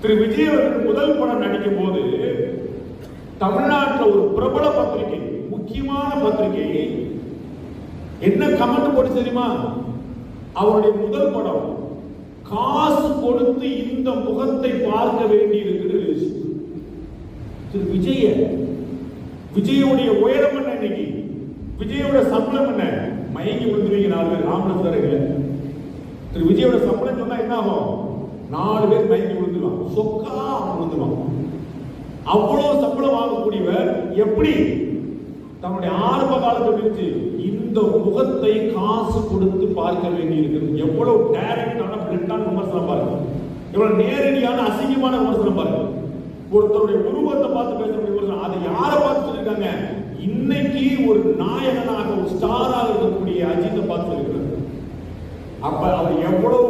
திரு விஜய் அவர்கள் முதல் படம் நடிக்கும் போது தமிழ்நாட்டில் ஒரு பிரபல பத்திரிகை, முக்கியமான பத்திரிகை என்ன கமெண்ட் போட்டு தெரியுமா? அவருடைய முதல் படம் காசு கொடுத்து இந்த முகத்தை பார்க்க வேண்டி இருக்கிறது. திரு விஜயுடைய உயரம் என்ன, இன்னைக்கு விஜயோட சம்பளம் என்ன? மயங்கி விழுந்துருவீங்க 4 பேர். ராமதாஸ் சார் இல்லை, திரு விஜயோட சம்பளம் சொன்னா என்ன ஆகும்? 4 பேர் மயங்கி விழுந்துருவாங்க, சொக்கா விழுந்துருவாங்க. அவ்வளவு சம்பளம் வாங்கக்கூடியவர் எப்படி தன்னுடைய ஆரம்ப காலத்தில் இருந்து இந்த முகத்தை காசு கொடுத்து பார்க்க வேண்டி இருக்கிறது? எவ்வளவு டைரக்டான பிளட்டான விமர்சனம் பாருங்க, எவ்வளவு நேரடியான அசிங்கமான விமர்சனம் பாருங்க. ஒருத்தருடைய உருவத்தை பார்த்து பேசக்கூடிய விமர்சனம், அதை யாரை பார்த்து சொல்லியிருக்காங்க? இன்னைக்கு ஒரு நாயகனாக, ஒரு ஸ்டாராக இருக்கக்கூடிய அஜித்தை பார்த்து சொல்லியிருக்காங்க. அப்ப அவர் எவ்வளவு